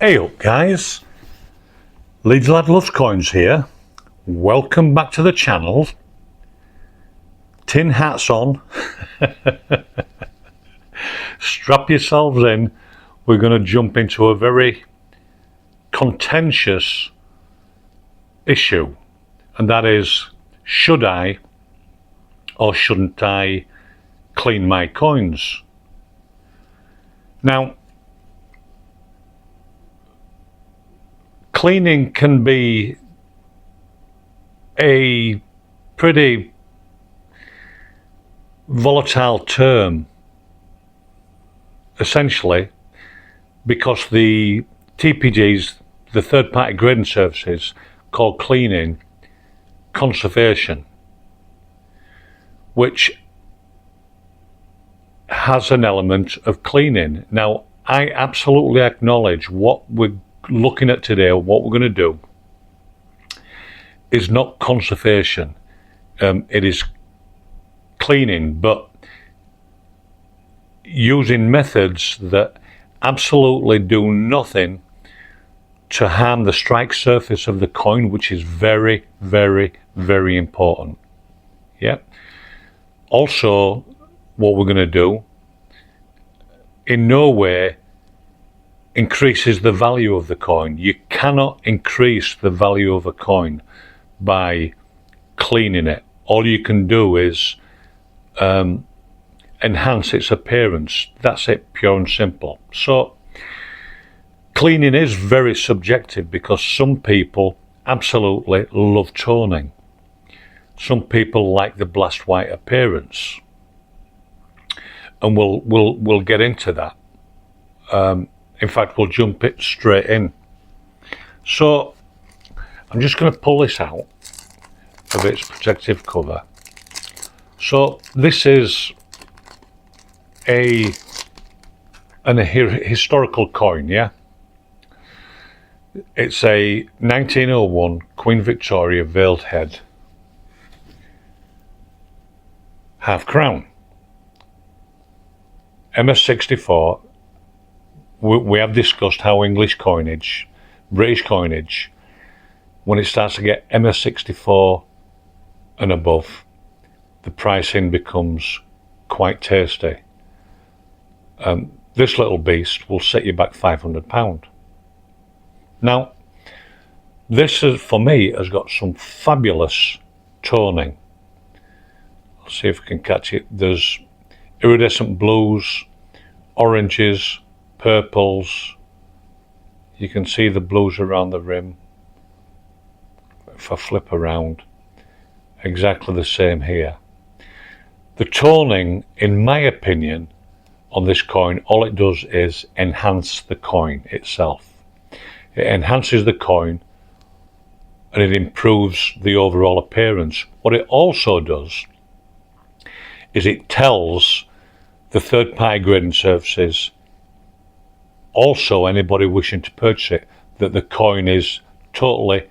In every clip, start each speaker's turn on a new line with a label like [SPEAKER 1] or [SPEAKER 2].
[SPEAKER 1] Hey up guys, Leeds Lad Loves Coins here. Welcome back to the channel. Tin hats on. Strap yourselves in. We're going to jump into a very contentious issue, and that is, should I or shouldn't I clean my coins? Now, cleaning can be a pretty volatile term, essentially, because the TPGs, the third-party grading services, call cleaning conservation, which has an element of cleaning. Now, I absolutely acknowledge what we're looking at today, or what we're going to do, is not conservation. It is cleaning, but using methods that absolutely do nothing to harm the strike surface of the coin, which is very, very, very important. Yeah. Also, what we're going to do in no way increases the value of the coin. You cannot increase the value of a coin by cleaning it. All you can do is enhance its appearance. That's it, pure and simple. So cleaning is very subjective, because some people absolutely love toning. Some people like the blast white appearance, and we'll get into that. In fact, we'll jump it straight in. So I'm just going to pull this out of its protective cover. So this is a historical coin, yeah? It's a 1901 Queen Victoria veiled head half crown. MS64. We have discussed how English coinage, British coinage, when it starts to get MS64 and above, the pricing becomes quite tasty. This little beast will set you back £500. Now, this for me has got some fabulous toning. Let's see if we can catch it. There's iridescent blues, oranges, purples. You can see the blues around the rim. If I flip around, exactly the same here. The toning, in my opinion, on this coin, all it does is enhance the coin itself. It enhances the coin and it improves the overall appearance. What it also does is it tells the third-party grading services, also anybody wishing to purchase it, that the coin is totally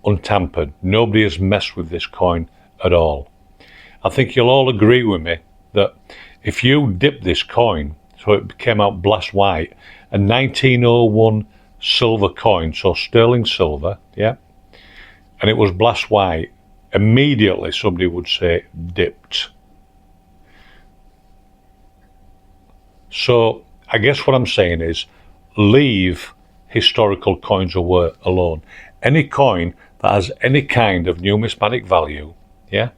[SPEAKER 1] untampered. Nobody has messed with this coin at all. I think you'll all agree with me that if you dip this coin so it came out blast white, a 1901 silver coin, so sterling silver, yeah, and it was blast white, immediately somebody would say dipped. So I guess what I'm saying is, leave historical coins alone. Any coin that has any kind of numismatic value, yeah,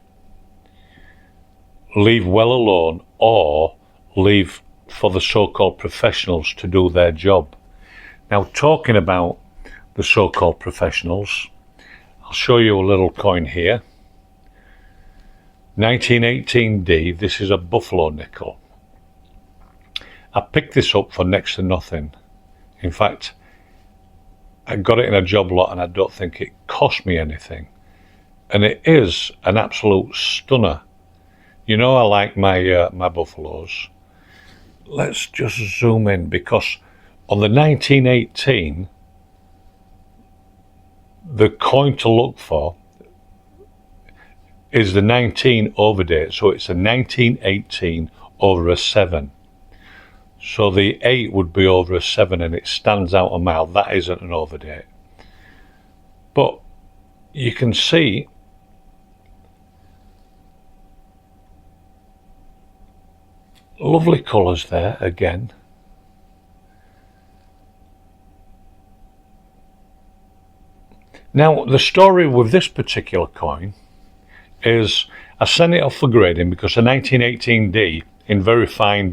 [SPEAKER 1] leave well alone, or leave for the so-called professionals to do their job. Now, talking about the so-called professionals, I'll show you a little coin here. 1918D, this is a buffalo nickel. I picked this up for next to nothing. In fact, I got it in a job lot and I don't think it cost me anything. And it is an absolute stunner. You know I like my my buffaloes. Let's just zoom in, because on the 1918, the coin to look for is the 19 overdate. So it's a 1918 over a 7. So the 8 would be over a 7 and it stands out a mile. That isn't an overdate. But you can see lovely colours there again. Now the story with this particular coin is I sent it off for grading because a 1918D in very fine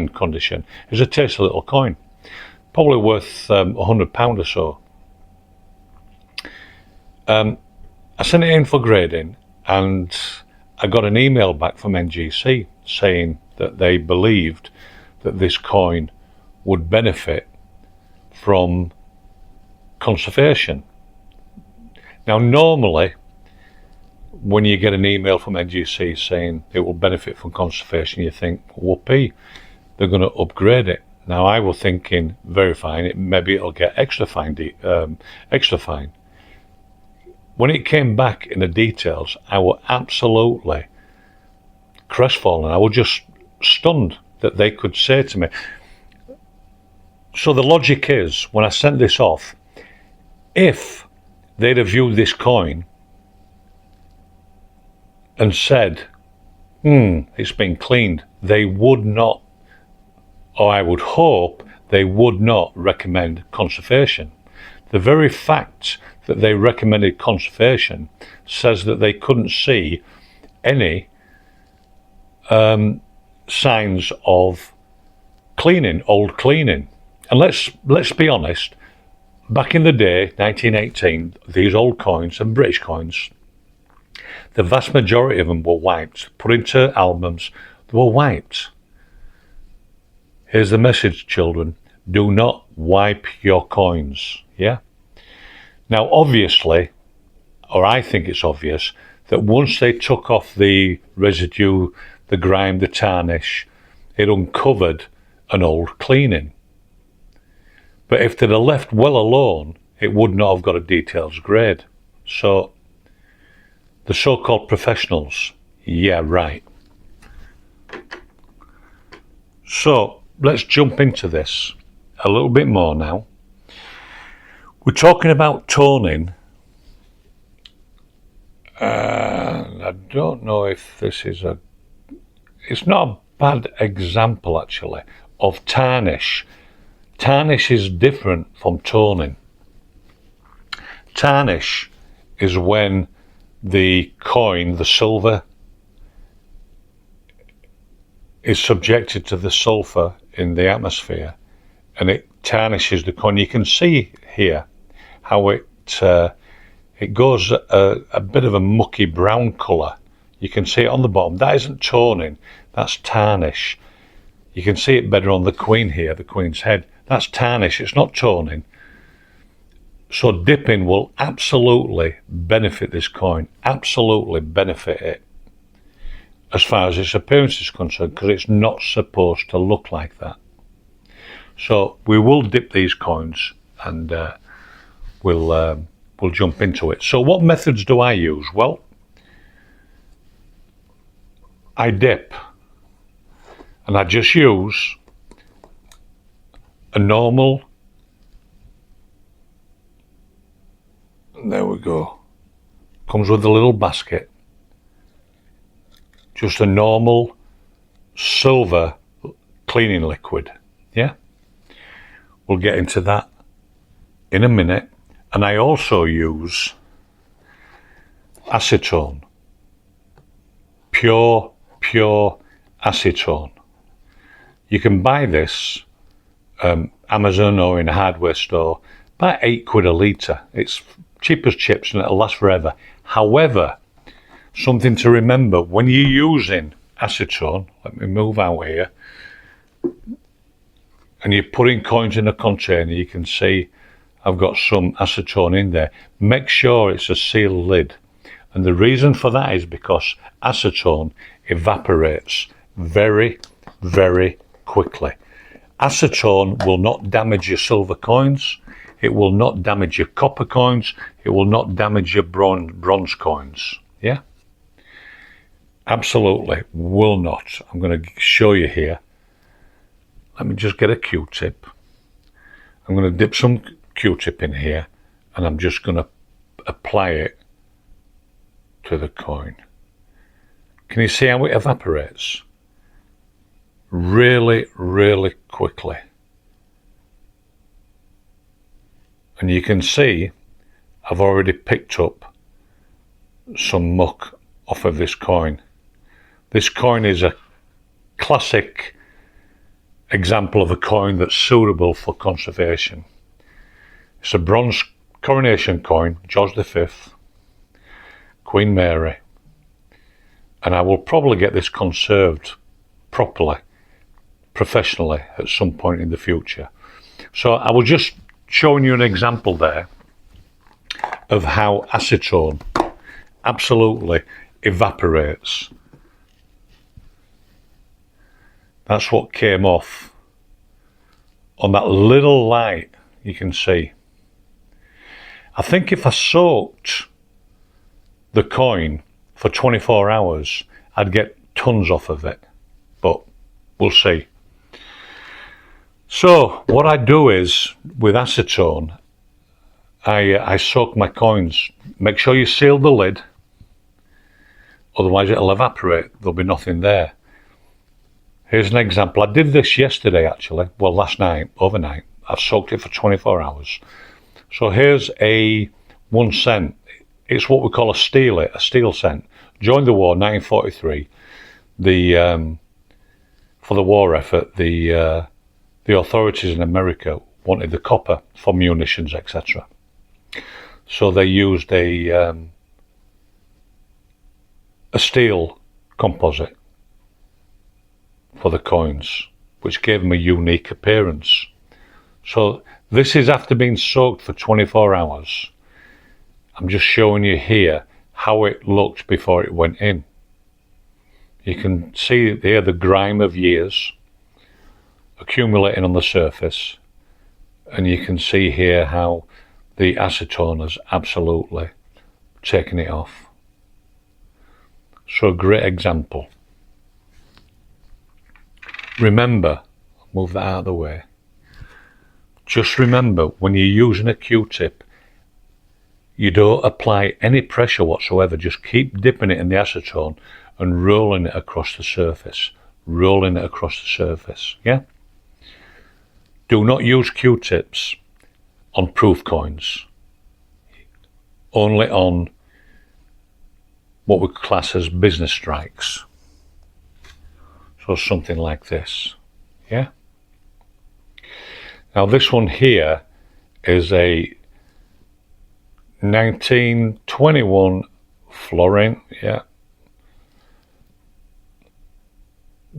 [SPEAKER 1] condition is a tasty little coin, probably worth £100 or so. I sent it in for grading and I got an email back from NGC saying that they believed that this coin would benefit from conservation. Now normally when you get an email from NGC saying it will benefit from conservation, you think, whoopee, they're going to upgrade it. Now I was thinking very fine, maybe it'll get extra fine. When it came back in the details, I was absolutely crestfallen. I was just stunned that they could say to me. So the logic is, when I sent this off, if they'd have viewed this coin and said, it's been cleaned, they would not, or I would hope they would not recommend conservation. The very fact that they recommended conservation says that they couldn't see any signs of cleaning, old cleaning. And let's be honest, back in the day, 1918, these old coins and British coins, the vast majority of them were wiped, put into albums, they were wiped. Here's the message, children, do not wipe your coins, yeah? Now obviously, or I think it's obvious, that once they took off the residue, the grime, the tarnish, it uncovered an old cleaning. But if they'd have left well alone, it would not have got a details grade. So the so-called professionals, yeah, right. So let's jump into this a little bit more now. We're talking about toning. I don't know if this is it's not a bad example actually of tarnish. Tarnish is different from toning. Tarnish is when the coin, the silver, is subjected to the sulfur in the atmosphere and it tarnishes the coin. You can see here how it goes a bit of a mucky brown colour. You can see it on the bottom. That isn't toning, that's tarnish. You can see it better on the queen here, the queen's head. That's tarnish, it's not toning. So dipping will absolutely benefit this coin, absolutely benefit it as far as its appearance is concerned, because it's not supposed to look like that. So we will dip these coins and we'll jump into it. So what methods do I use? Well, I dip and I just use a normal, there we go, comes with a little basket, just a normal silver cleaning liquid, yeah? We'll get into that in a minute. And I also use acetone, pure acetone. You can buy this Amazon or in a hardware store, about £8 a litre. It's cheap as chips and it'll last forever. However, something to remember, when you're using acetone, let me move out here, and you're putting coins in a container, you can see I've got some acetone in there. Make sure it's a sealed lid. And the reason for that is because acetone evaporates very, very quickly. Acetone will not damage your silver coins. It will not damage your copper coins. It will not damage your bronze coins. Yeah? Absolutely will not. I'm going to show you here. let me just get a Q-tip. I'm going to dip some Q-tip in here, and I'm just going to apply it to the coin. Can you see how it evaporates? Really, really quickly. And you can see I've already picked up some muck off of this coin. This coin is a classic example of a coin that's suitable for conservation. It's a bronze coronation coin, George V, Queen Mary, and I will probably get this conserved properly, professionally, at some point in the future. So I was just showing you an example there of how acetone absolutely evaporates. That's what came off on that little light, you can see. I think if I soaked the coin for 24 hours, I'd get tons off of it, but we'll see. So what I do is, with acetone, I soak my coins. Make sure you seal the lid, otherwise it'll evaporate, there'll be nothing there. Here's an example. I did this yesterday actually, well last night, overnight. I've soaked it for 24 hours. So here's a 1 cent. It's what we call a steel cent. During the war, 1943, for the war effort, the authorities in America wanted the copper for munitions, etc. So they used a steel composite for the coins, which gave them a unique appearance. So this is after being soaked for 24 hours. I'm just showing you here how it looked before it went in. You can see there the grime of years accumulating on the surface, and you can see here how the acetone has absolutely taken it off. So a great example. Remember, move that out of the way. Just remember, when you're using a Q-tip, you don't apply any pressure whatsoever. Just keep dipping it in the acetone and rolling it across the surface. Rolling it across the surface, yeah? Do not use Q-tips on proof coins. Only on what we class as business strikes. So something like this, yeah? Now this one here is a 1921 florin, yeah.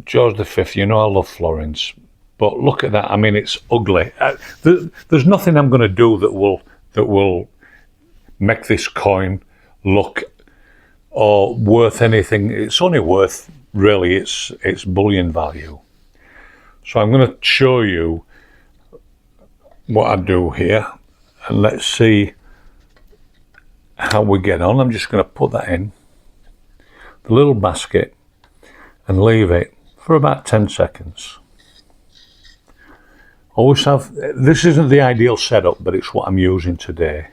[SPEAKER 1] George V, you know I love florins, but look at that. I mean, it's ugly. There's nothing I'm going to do that will make this coin look or worth anything. It's only worth really its bullion value. So I'm going to show you what I do here, and let's see how we get on. I'm just going to put that in the little basket and leave it for about 10 seconds. Always have, this isn't the ideal setup, but it's what I'm using today.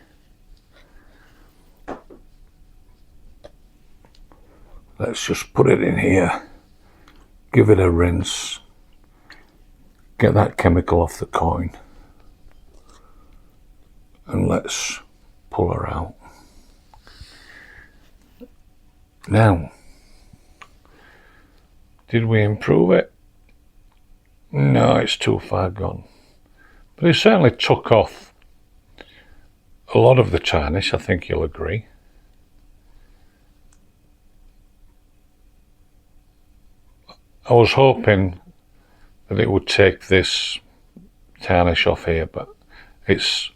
[SPEAKER 1] Let's just put it in here, give it a rinse, get that chemical off the coin, and let's pull her out. Now, did we improve it? No, it's too far gone. But it certainly took off a lot of the tarnish, I think you'll agree. I was hoping that it would take this tarnish off here, but it's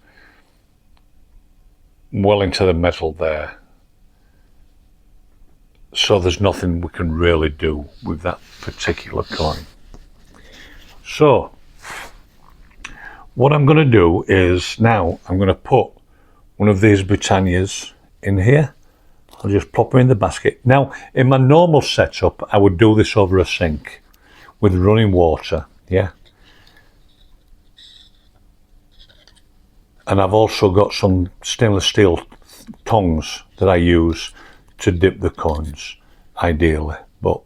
[SPEAKER 1] well into the metal there. So there's nothing we can really do with that particular coin. So what I'm going to do is now I'm going to put one of these Britannias in here. I'll just plop her in the basket. Now, in my normal setup, I would do this over a sink with running water, yeah? And I've also got some stainless steel tongs that I use to dip the coins, ideally. But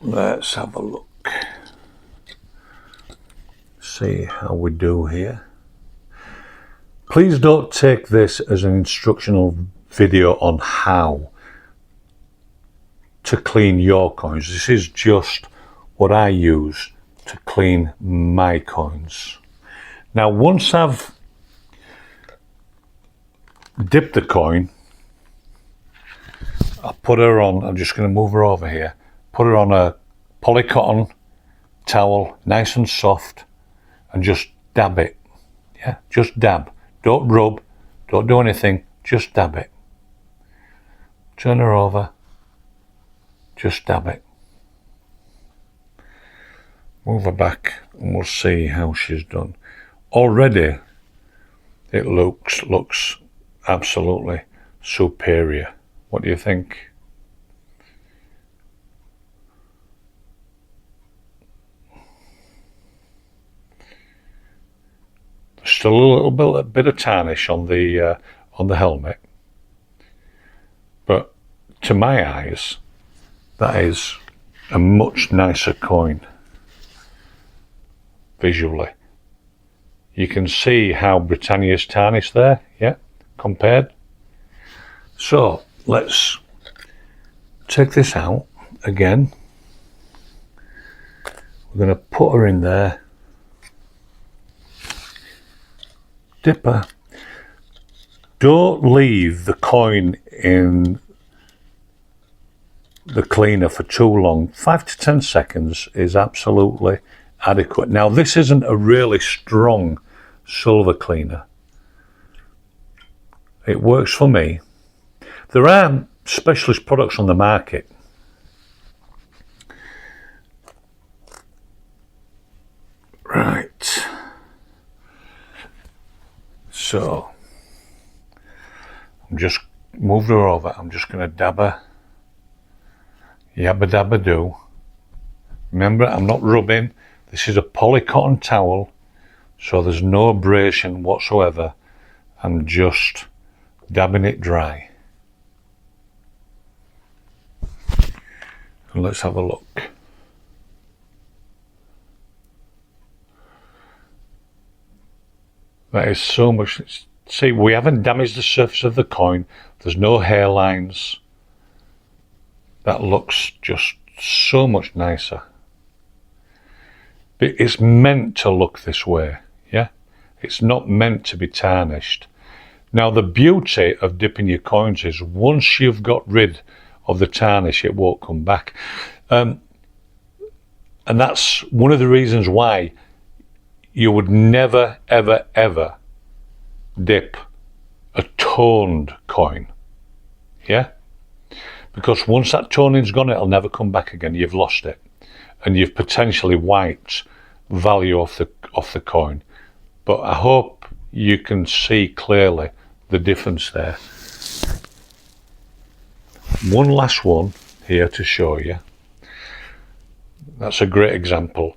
[SPEAKER 1] let's have a look. See how we do here. Please don't take this as an instructional video on how to clean your coins. This is just what I use to clean my coins. Now, once I've dipped the coin, I put her on, I'm just going to move her over here, put her on a polycotton towel, nice and soft, and just dab it. Yeah, just dab. Don't rub, don't do anything, just dab it. Turn her over, just dab it. Move her back and we'll see how she's done. Already it looks absolutely superior. What do you think? Still a little bit of tarnish on the helmet, but to my eyes, that is a much nicer coin visually. You can see how Britannia's tarnished there, yeah, compared. So let's take this out again. We're going to put her in there. Dip her. Don't leave the coin in the cleaner for too long. 5 to 10 seconds is absolutely adequate. Now, this isn't a really strong silver cleaner. It works for me. There are specialist products on the market. Right. So, I'm just moved her over. I'm just going to dab her. Yabba dabba do. Remember, I'm not rubbing. This is a polycotton towel, so there's no abrasion whatsoever. I'm just dabbing it dry. And let's have a look. That is so much. See, we haven't damaged the surface of the coin. There's no hairlines. That looks just so much nicer. But it's meant to look this way, yeah? It's not meant to be tarnished. Now, the beauty of dipping your coins is once you've got rid of the tarnish, it won't come back. And that's one of the reasons why you would never, ever, ever dip a toned coin, yeah? Because once that toning's gone, it'll never come back again. You've lost it. And you've potentially wiped value off the coin. But I hope you can see clearly the difference there. One last one here to show you. That's a great example.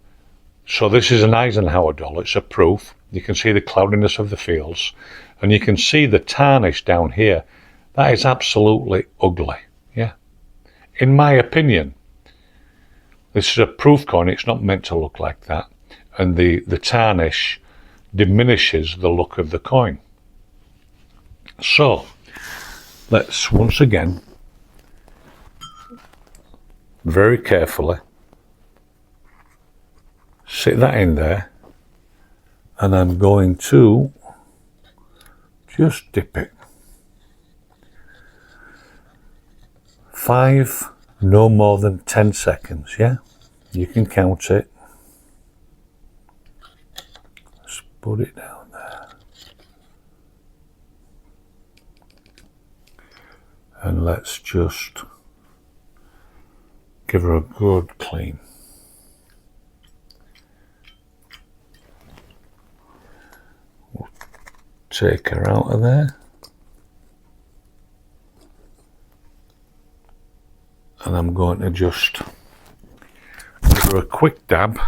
[SPEAKER 1] So this is an Eisenhower doll. It's a proof. You can see the cloudiness of the fields. And you can see the tarnish down here. That is absolutely ugly. Yeah. In my opinion, this is a proof coin. It's not meant to look like that. And the tarnish diminishes the look of the coin. So, let's once again, very carefully, sit that in there. And I'm going to just dip it. 5, no more than 10 seconds, yeah? You can count it. Let's put it down there. And let's just give her a good clean. We'll take her out of there. And I'm going to just give her a quick dab,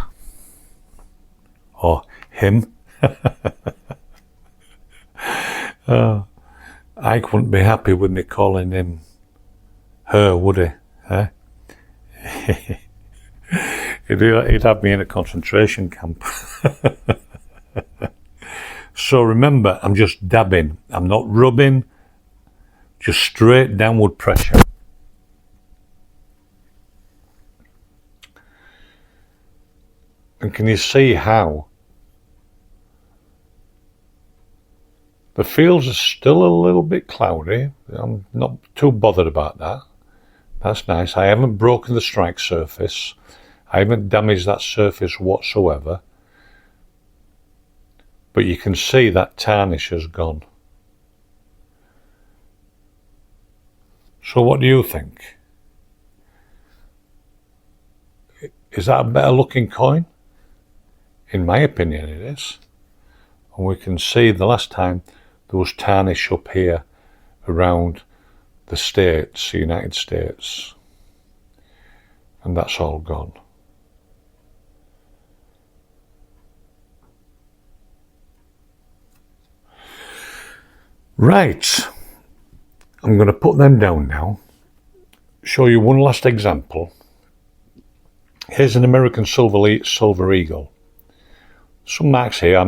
[SPEAKER 1] or him, Ike wouldn't be happy with me calling him her, would he? Eh? He'd have me in a concentration camp. So remember, I'm just dabbing. I'm not rubbing, just straight downward pressure. And can you see how the fields are still a little bit cloudy? I'm not too bothered about that. That's nice. I haven't broken the strike surface. I haven't damaged that surface whatsoever. But you can see that tarnish has gone. So what do you think? Is that a better looking coin? In my opinion it is. And we can see the last time there was tarnish up here around the States, the United States. And that's all gone. Right, I'm going to put them down now, show you one last example. Here's an American silver eagle. Some marks here,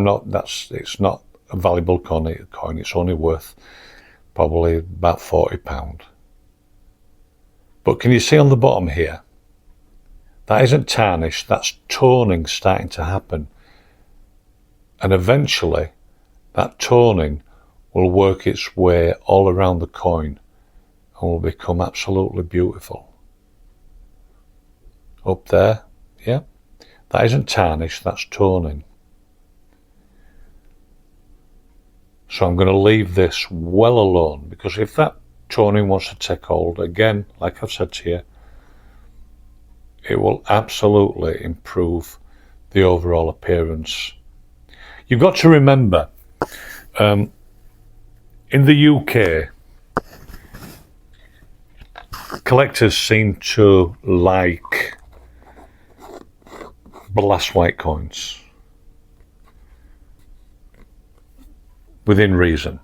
[SPEAKER 1] it's not a valuable coin, it's only worth probably about £40. But can you see on the bottom here, that isn't tarnished, that's toning starting to happen. And eventually that toning will work its way all around the coin and will become absolutely beautiful. Up there, yeah, that isn't tarnished, that's toning. So I'm going to leave this well alone, because if that toning wants to take hold, again, like I've said to you, it will absolutely improve the overall appearance. You've got to remember, in the UK, collectors seem to like blast white coins, within reason.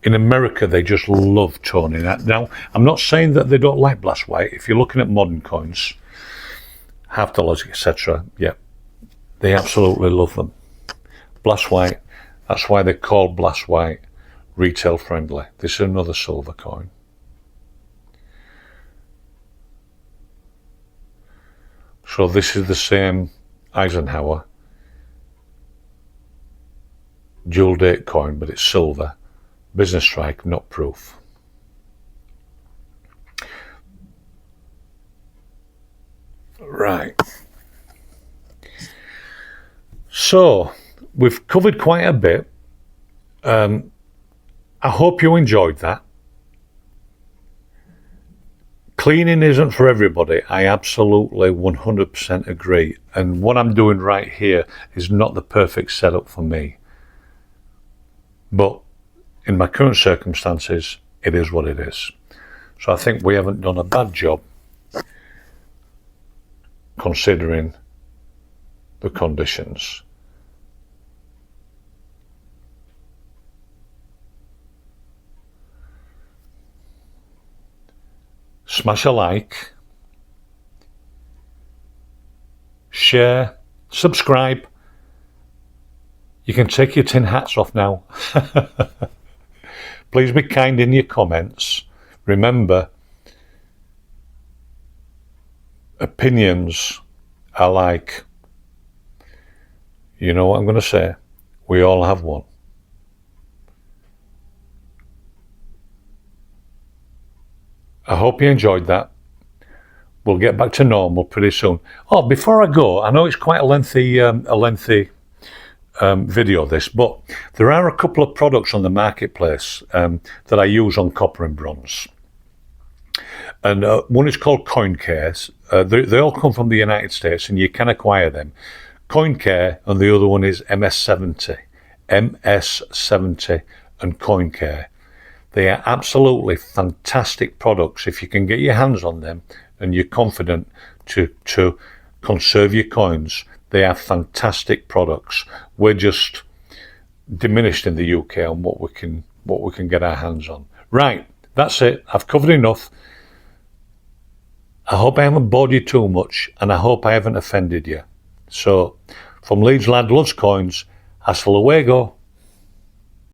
[SPEAKER 1] In America, they just love toning that. Now, I'm not saying that they don't like blast white. If you're looking at modern coins, half dollars, etc., yeah, they absolutely love them. Blast white, that's why they're called blast white, retail friendly. This is another silver coin. So this is the same Eisenhower dual date coin, but it's silver, business strike, not proof. Right. So we've covered quite a bit. I hope you enjoyed that. Cleaning isn't for everybody. I absolutely 100% agree. And what I'm doing right here is not the perfect setup for me. But in my current circumstances, it is what it is. So I think we haven't done a bad job considering the conditions. Smash a like, share, subscribe. You can take your tin hats off now. Please be kind in your comments. Remember, opinions are like, you know what I'm going to say? We all have one. I hope you enjoyed that. We'll get back to normal pretty soon. Oh, before I go, I know it's quite a lengthy video this, but there are a couple of products on the marketplace that I use on copper and bronze. And one is called CoinCare. They all come from the United States and you can acquire them. CoinCare, and the other one is MS70 and CoinCare. They are absolutely fantastic products if you can get your hands on them and you're confident to conserve your coins. They are fantastic products. We're just diminished in the UK on what we can get our hands on. Right, that's it. I've covered enough. I hope I haven't bored you too much, and I hope I haven't offended you. So, from Leeds Lad Loves Coins, hasta luego.